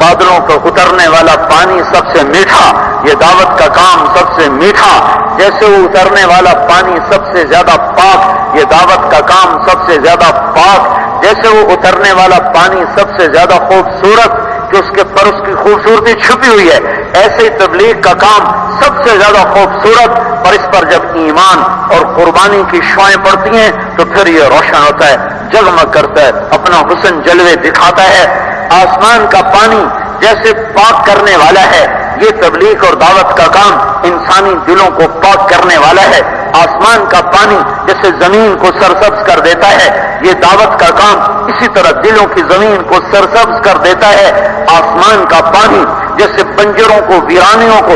بادلوں کو اترنے والا پانی سب سے میٹھا، یہ دعوت کا کام سب سے میٹھا، جیسے وہ اترنے والا پانی سب سے زیادہ پاک، یہ دعوت کا کام سب سے زیادہ پاک، جیسے وہ اترنے والا پانی سب سے زیادہ خوبصورت کہ اس کے پر اس کی خوبصورتی چھپی ہوئی ہے، ایسے ہی تبلیغ کا کام سب سے زیادہ خوبصورت، اور اس پر جب ایمان اور قربانی کی شعائیں پڑتی ہیں تو پھر یہ روشن ہوتا ہے، جگمگ کرتا ہے، اپنا حسن جلوے دکھاتا ہے۔ آسمان کا پانی جیسے پاک کرنے والا ہے، یہ تبلیغ اور دعوت کا کام انسانی دلوں کو پاک کرنے والا ہے۔ آسمان کا پانی جیسے زمین کو سرسبز کر دیتا ہے، یہ دعوت کا کام اسی طرح دلوں کی زمین کو سرسبز کر دیتا ہے۔ آسمان کا پانی جیسے بنجروں کو، ویرانیوں کو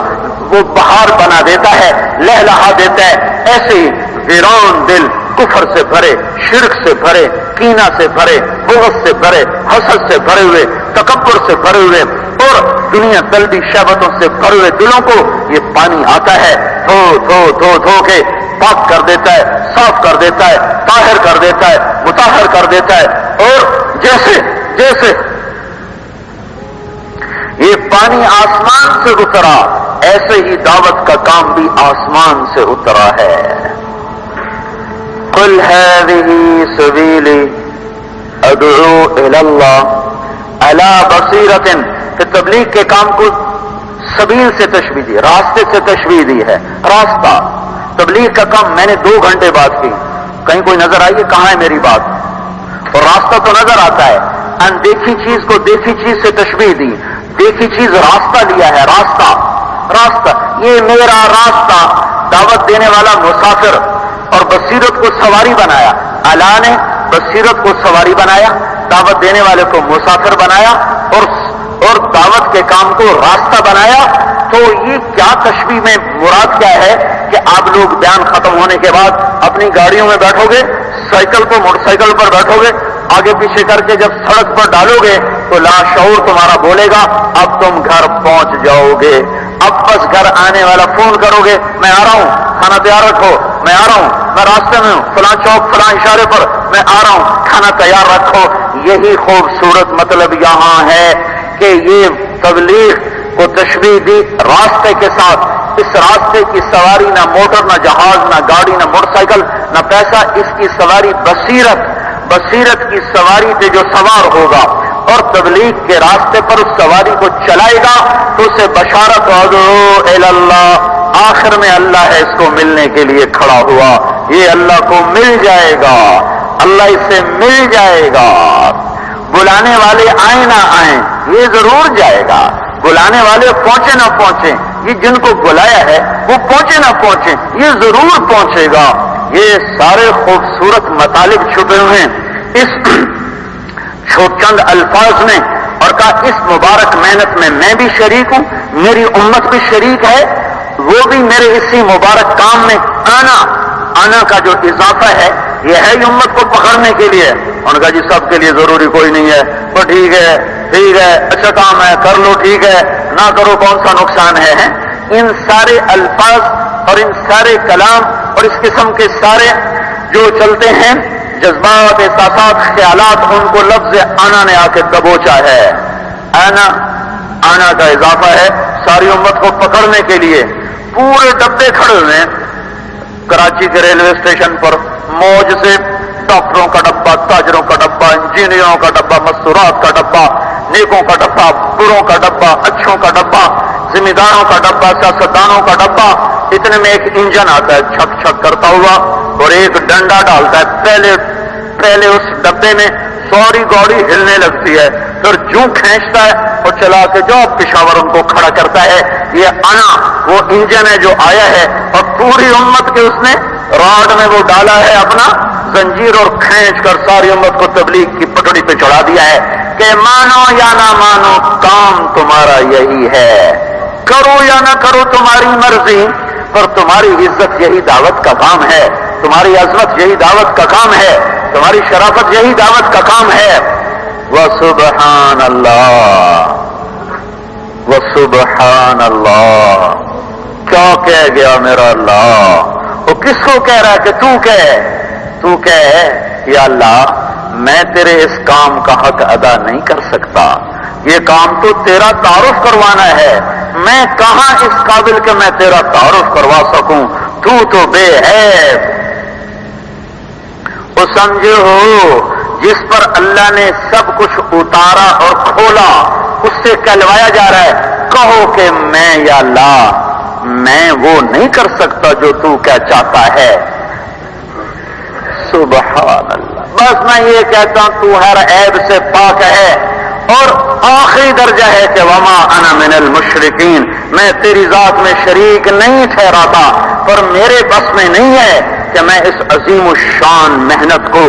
وہ بہار بنا دیتا ہے، لہلہا دیتا ہے، ایسے ہی ویران دل کفر سے بھرے، شرک سے بھرے، کینہ سے بھرے، بغض سے بھرے، حسد سے بھرے ہوئے، تکبر سے بھرے ہوئے اور دنیا طلبی شہوتوں سے بھرے ہوئے دلوں کو یہ پانی آتا ہے، دھو دھو دھو دھو کے پاک کر دیتا ہے، صاف کر دیتا ہے، طاہر کر دیتا ہے، مطہر کر دیتا ہے۔ اور جیسے جیسے یہ پانی آسمان سے اترا، ایسے ہی دعوت کا کام بھی آسمان سے اترا ہے۔ قل هذه سبيلي ادعو الى الله على بصيرة، کہ تبلیغ کے کام کو سبیل سے تشبیہ دی، راستے سے تشبیہ دی ہے، راستہ۔ تبلیغ کا کام میں نے 2 گھنٹے بات کی، کہیں کوئی نظر آئی ہے کہاں ہے میری بات؟ اور راستہ تو نظر آتا ہے، اندیکھی چیز کو دیکھی چیز سے تشبیہ دی، دیکھی چیز راستہ لیا ہے، راستہ راستہ، یہ میرا راستہ۔ دعوت دینے والا مسافر اور بصیرت کو سواری بنایا، اللہ نے بصیرت کو سواری بنایا، دعوت دینے والے کو مسافر بنایا اور دعوت کے کام کو راستہ بنایا۔ تو یہ کیا تشبیہ میں مراد کیا ہے کہ آپ لوگ بیان ختم ہونے کے بعد اپنی گاڑیوں میں بیٹھو گے، سائیکل کو موٹر سائیکل پر بیٹھو گے، آگے پیچھے کر کے جب سڑک پر ڈالو گے تو لاشعور تمہارا بولے گا اب تم گھر پہنچ جاؤ گے۔ اب بس گھر آنے والا فون کرو گے، میں آ رہا ہوں، کھانا تیار رکھو، میں آ رہا ہوں، میں راستے میں ہوں، فلاں چوک فلاں اشارے پر میں آ رہا ہوں، کھانا تیار رکھو۔ یہی خوبصورت مطلب یہاں ہے کہ یہ تبلیغ کو تشبیہ دی راستے کے ساتھ۔ اس راستے کی سواری نہ موٹر، نہ جہاز، نہ گاڑی، نہ موٹر سائیکل، نہ پیسہ، اس کی سواری بصیرت کی سواری پہ جو سوار ہوگا اور تبلیغ کے راستے پر اس سواری کو چلائے گا تو اسے بشارت ادعو الی اللہ، آخر میں اللہ ہے اس کو ملنے کے لیے کھڑا ہوا، یہ اللہ کو مل جائے گا، اللہ اسے مل جائے گا۔ بلانے والے آئیں نہ آئیں یہ ضرور جائے گا، بلانے والے پہنچے نہ پہنچیں، یہ جن کو بلایا ہے وہ پہنچے نہ پہنچیں یہ ضرور پہنچے گا۔ یہ سارے خوبصورت مطالب چھپے ہوئے ہیں اس چند الفاظ میں، اور کہا اس مبارک محنت میں میں بھی شریک ہوں، میری امت بھی شریک ہے، وہ بھی میرے اسی مبارک کام میں آنا کا جو اضافہ ہے یہ ہے امت کو پکڑنے کے لیے۔ انہوں نے کہا جی سب کے لیے ضروری کوئی نہیں ہے، تو ٹھیک ہے اچھا کام ہے کر لو، ٹھیک ہے نہ کرو کون سا نقصان ہے۔ ان سارے الفاظ اور ان سارے کلام اور اس قسم کے سارے جو چلتے ہیں جذبات، احساسات، خیالات، ان کو لفظ آنا نے آ کے دبوچا ہے۔ آنا کا اضافہ ہے ساری امت کو پکڑنے کے لیے۔ پورے ڈبے کھڑے ہوئے ہیں کراچی کے ریلوے اسٹیشن پر، موج سے ڈاکٹروں کا ڈبہ، تاجروں کا ڈبہ، انجینئروں کا ڈبہ، مستورات کا ڈبہ، نیکوں کا ڈبہ، بروں کا ڈبہ، اچھوں کا ڈبہ، ذمہ داروں کا ڈبہ، سیاستدانوں کا ڈبہ۔ اتنے میں ایک انجن آتا ہے چھک چھک کرتا ہوا اور ایک ڈنڈا ڈالتا ہے، پہلے اس ڈبے میں سوری گاڑی ہلنے لگتی ہے، پھر جوں کھینچتا ہے اور چلا کے جو پشاور ان کو کھڑا کرتا ہے۔ یہ آنا وہ انجن ہے جو آیا ہے اور پوری امت کے اس نے راڈ میں وہ ڈالا ہے اپنا زنجیر اور کھینچ کر ساری امت کو تبلیغ کی پٹڑی پہ چڑھا دیا ہے کہ مانو یا نہ مانو کام تمہارا یہی ہے، کرو یا نہ کرو تمہاری مرضی، پر تمہاری عزت یہی دعوت کا کام ہے، تمہاری عظمت یہی دعوت کا کام ہے، تمہاری شرافت یہی دعوت کا کام ہے۔ وسبحان اللہ وسبحان اللہ، کیا کہہ گیا میرا اللہ؟ وہ کس کو کہہ رہا ہے کہ تو کہہ یا اللہ میں تیرے اس کام کا حق ادا نہیں کر سکتا، یہ کام تو تیرا تعارف کروانا ہے، میں کہاں اس قابل کہ میں تیرا تعارف کروا سکوں، تو بے عیب۔ وہ سمجھے ہو جس پر اللہ نے سب کچھ اتارا اور کھولا، اس سے کہلوایا جا رہا ہے کہو کہ میں یا اللہ میں وہ نہیں کر سکتا جو تو کیا چاہتا ہے۔ سبحان اللہ۔ بس میں یہ کہتا ہوں تو ہر عیب سے پاک ہے، اور آخری درجہ ہے کہ وما انا من المشرکین، میں تیری ذات میں شریک نہیں ٹھہراتا، پر میرے بس میں نہیں ہے کہ میں اس عظیم الشان محنت کو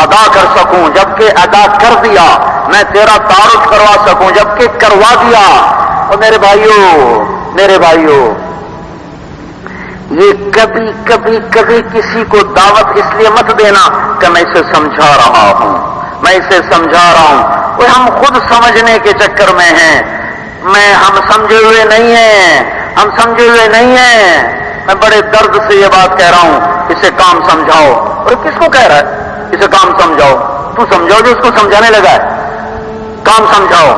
ادا کر سکوں، جبکہ ادا کر دیا، میں تیرا تعارف کروا سکوں جبکہ کروا دیا۔ اور میرے بھائیوں یہ کبھی کسی کو دعوت اس لیے مت دینا کہ میں اسے سمجھا رہا ہوں، وہ ہم خود سمجھنے کے چکر میں ہیں، ہم سمجھے ہوئے نہیں ہیں، میں بڑے درد سے یہ بات کہہ رہا ہوں، اسے کام سمجھاؤ۔ اور کس کو کہہ رہا ہے اسے کام سمجھاؤ؟ تو سمجھاؤ جو اس کو سمجھانے لگا ہے، کام سمجھاؤ۔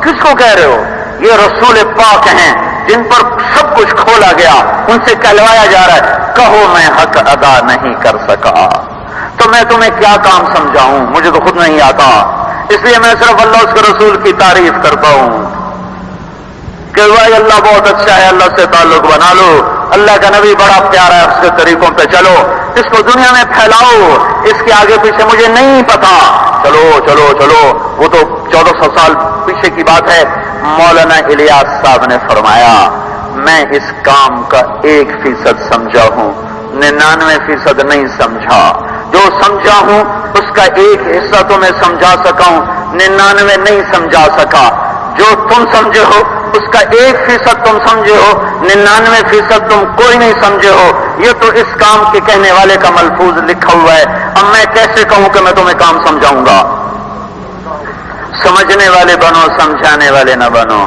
کس کو کہہ رہے ہو؟ یہ رسول پاک ہیں جن پر سب کچھ کھولا گیا، ان سے کہلوایا جا رہا ہے کہو میں حق ادا نہیں کر سکا تو میں تمہیں کیا کام سمجھاؤں، مجھے تو خود نہیں آتا، اس لیے میں صرف اللہ اس کے رسول کی تعریف کرتا ہوں کہ بھائی اللہ بہت اچھا ہے، اللہ سے تعلق بنا لو، اللہ کا نبی بڑا پیارا ہے، اس کے طریقوں پہ چلو، اس کو دنیا میں پھیلاؤ، اس کے آگے پیچھے مجھے نہیں پتا، چلو وہ تو 1400 سال پیچھے کی بات ہے۔ مولانا الیاس صاحب نے فرمایا میں اس کام کا 1% سمجھا ہوں، 99% نہیں سمجھا، جو سمجھا ہوں اس کا 1 حصہ تو میں سمجھا سکا ہوں، 99 نہیں سمجھا سکا، جو تم سمجھے ہو اس کا 1% تم سمجھے ہو، 99% تم کوئی نہیں سمجھے ہو، یہ تو اس کام کے کہنے والے کا ملفوظ لکھا ہوا ہے۔ اب میں کیسے کہوں کہ میں تمہیں کام سمجھاؤں گا؟ سمجھنے والے بنو، سمجھانے والے نہ بنو۔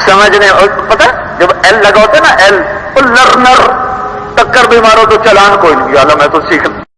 سمجھنے، اور پتہ جب ایل لگا ہوتا ہے نا، ایل، وہ لرنر ٹکر بھی مارو تو چلان کوئی نہیں، اللہ میں تو سیکھنا